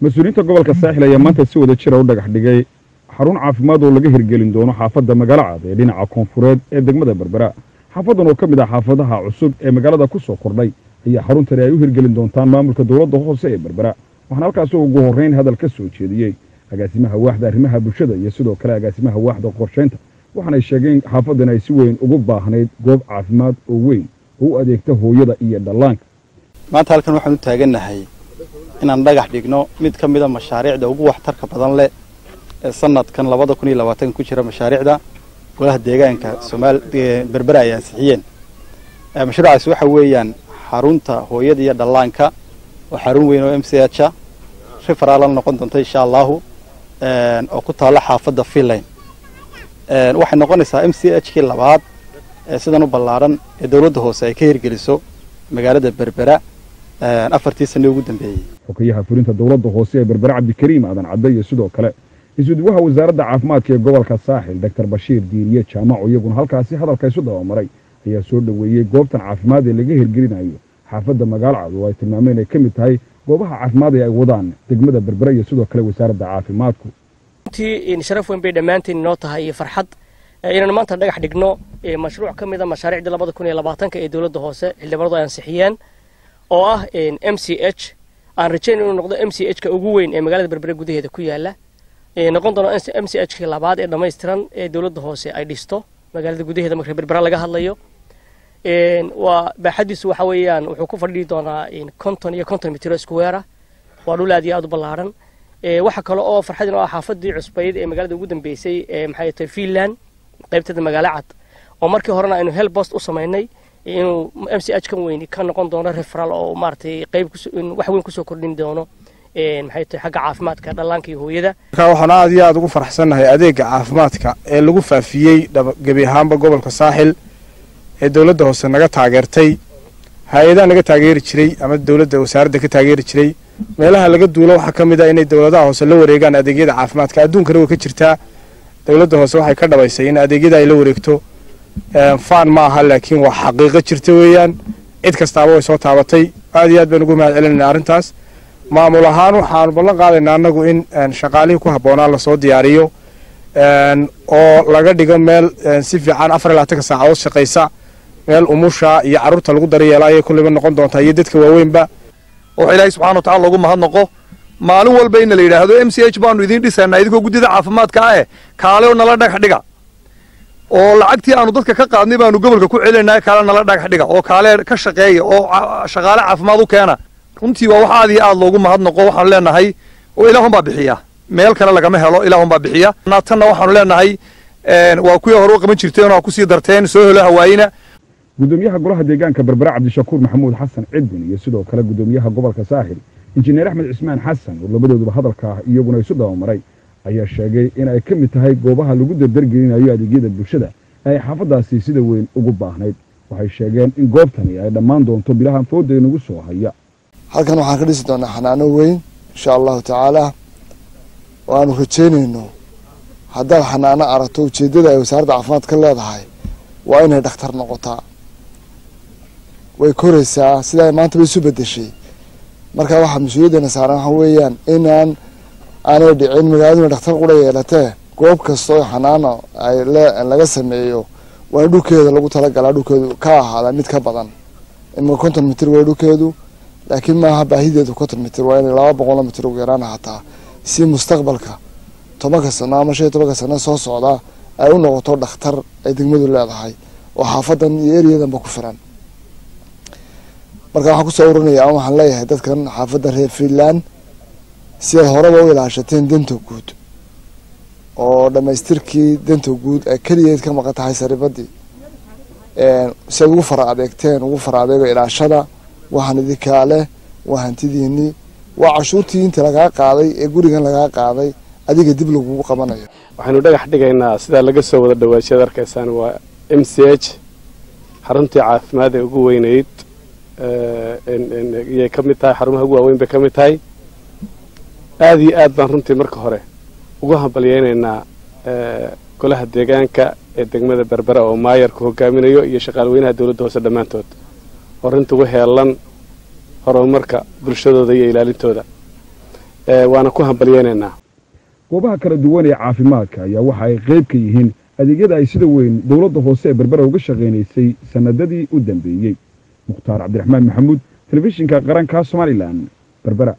mas-uuliyiinta gobolka saaxil ayaa maanta si wada jira u dhagax dhigay xarun caafimaad oo laga hirgelin doono xaafadda magaalo cad ee dhinaca koonfureed ee degmada berbera. xaafadan oo ka mid ah xaafadaha cusub ee magaalada ku soo kordhay ayaa xaruntani ay u hirgelin doontaan maamulka dowladda hoose ee berbera. waxaana halkaas ugu horreyn hadal ka soo jeediyey agaasimaha waaxda arrimaha bulshada iyo sidoo kale agaasimaha waaxda qorshaynta, waxaanay sheegeen xaafadan ay si weyn ugu baahnayd goob caafimaad oo weyn oo u adeegta hooyada iyo dhallaanka. maanta halkan waxaan u taagannahay inaan dhagax dhigno mid ka mid ah mashaariicda ugu waxtarka badan leh ee sanadkan 2020 ku jira mashaariicda golaha deegaanka Berbera ay ansixiyeen. mashruucaas waxa weeyaan xarunta hooyada iyo dhallaanka oo xarun weyn oo MCH referral noqon doonta insha Allah oo ku taala xaafadda Finland. waxay noqonaysaa MCH kii labaad sidan u ballaaran ee dawladda hoose ay ka hirgeliso magaalada Berbera afartii sano ugu dambeeyay. xogayaha fulinta dawladda hoose ee Berbera Cabdikariim Aadan Cadde iyo sidoo kale isuduwaha wasaaradda caafimaadka ee gobolka Saaxil Dr. Bashiir Diiriye Jaamaco iyaguna halkaasi hadalka isu dawamaray ayaa soo dhaweeyay goobtan caafimaad ee laga hirgelinayo xaafadda magaalo cad oo ay tilmaameen ay ka mid tahay goobaha caafimaad ee ay wadaan degmada Berbera iyo sidoo kale wasaaradda caafimaadku. intii sharaf weyn bay dhamaanteen inoo tahay iyo farxad inaan maanta dhagax dhigno mashruuc ka mid ah mashaariicda 2020 ee dawladda hoose xildhibaanadu ay ansixiyeen oo ah MCH aan rajaynayo inuu noqdo MCH-ka ugu weyn ee magaalada Berbera gudaheeda ku yaala noqon doono MCH-ka labaad ee dhameystiran ee dawladda hoose ay dhisto magaalada gudaheeda marka Berbera laga hadlayo. waa baaxadiisu waxa weeyaan wuxuu ku fadhii doonaa 50 mitir square waa dhul aad iyo aad u ballaaran. waxa kale oo farxadina ah xaafadii cusbayd ee magaalada ugu dambeysay maxay tahay Finland qaybtada magaalo cad oo markii horena aynu hel post u sameynay inuu MCH kan weyn ka noqon doono referral oo maartay qayb wax weyn ku soo kordhin doono maxay tahay xagga caafimaadka dhallaanka iyo hooyada. waxaan aad iyo aad ugu faraxsanahay adeega caafimaadka ee lagu faafiyay gabi ahaanba gobolka Saaxil ee dawladda hoose naga taageertay hay'adaha naga taageeri jiray ama dawladda wasaaradda ka taageeri jiray meelaha laga duulo waxa kamid ah inay dawladaha hoose la wareegaan adeegyada caafimaadka adduunka way ka jirtaa. dawladda hoose waxay ka dhabaysay in adeegyada ay la wareegto faan ma aha laakiin waa xaqiiqo jirta weeyaan cid kastaaba way soo taabatay. aad iyo aad baan ugu mahadcelinaynaa arrintaas. maamul ahaan waxaan ballan qaadaynaa anagu in shaqaalihii ku habboonaa la soo diyaariyo oo laga dhigo meel si fiican 24 saacadood shaqaysa, meel umusha iyo carruurta lagu daryeelayo kulliba noqon doonta iyo dadka waaweynba. oo Ilaahay subxaanahu wa ta'ala lagu mahadnaqo maalin walba in la yiraahdo MCH baanu idin dhisanaa idinkoo guddida caafimaadka ah kaale oo nala dhagax dhiga oo lacagtii aanu dadka ka qaadnay baanu gobolka ku celinaa kaale nala dhagax dhiga oo kaale ka shaqeeya oo shaqaale caafimaad u keena. runtii waa wax aad iyo aad loogu mahadnaqo. waxaan leenahay oo Ilaahun baa bixiya meel kale lagama helo, Ilaahun baa bixiya. naatana waxaan leenahay waa kuwii hore u qaban jirteen oo ku sii darteen soo helo hawaayina. gudoomiyaha golaha deegaanka Berbera Cabdishakuur Maxamuud Xasan Cidin iyo sidoo kale gudoomiyaha gobolka Saaxil injineer Axmed Cismaan Xasan oo labadooduba hadalka iyaguna isu dawamaray ayaa sheegay in ay ka mid tahay goobaha lagu dardargelinayo adeegyada bulshada ay xaafadaasi sida weyn ugu baahnayd. waxay sheegeen in goobtani ay dhammaan doonto bilahan fooda inagu soo haya. halkan waxaan ka dhisi doonaa xanaano weyn insha Allah tacaala waanu rajaynayno haddaad xanaano aragto ujeedada ay wasaaradda caafimaadka ka leedahay waa inay dhakhtar noqotaa. way koraysaa sida ay maanta bay isu bedeshay. marka waxa mas'uuliyadana saaran waxa weeyaan inaan aanay dhicin magaalada dhakhtar qura yeelatee goob kasta oo xanaano ay laga sameeyo waa dhulkeeda lagu talagalaa dhulkeedu ka ahaada mid ka badan in 50 mitir way dhulkeedu laakiin ma aha baahideedu 50 mitir waa in 200 mitir ugu yaraan hataa si mustaqbalka 10 sano ama 15 sano soo socda ay u noqoto dhakhtar ay degmadu leedahay oo xaafadan iyo eriyadan ba ku firan. marka waxaan ku soo ururinayaa waxaan leeyahay dadkan xaafadda reer Finland si ay horeba u ilaashateen danta guud oo dhamaystirkii danta guud ay kaliyeed ka maqan tahay saribadii si ugu fara adeego ilaashada waxaan idinka leh waa hantidiinii waa cashuurtii inta laga qaaday ee gurigan laga qaaday adiga dib lagu qabanayo. waxaanu dhagax dhigaynaa sida laga soo wada dhawaashada arkaysaan waa MCH xaruntii caafimaad ee ugu weynayd ee ka mid tahay xarumaha ugu waaweyn bay ka mid tahay. aad iyo aad baan runtii marka hore ugu hambalyeynaa golaha deegaanka ee degmada Berbera oo maayarku hogaaminayo iyo shaqaalweynaha dawladda hoose dhamaantood oo runtii ugu heelan horumarka bulshadooda iyo ilaalintooda. waana ku hambalyeynayna goobaha kala duwan ee caafimaadka ayaa waxa ay qayb ka yihiin adeegyada ay sida weyn dawladda hoose ee Berbera uga shaqeynaysay sanadadii u dambeeyay. Mukhtaar Cabdiraxmaan Maxamuud, telefishinka qaranka Somaliland, Berbera.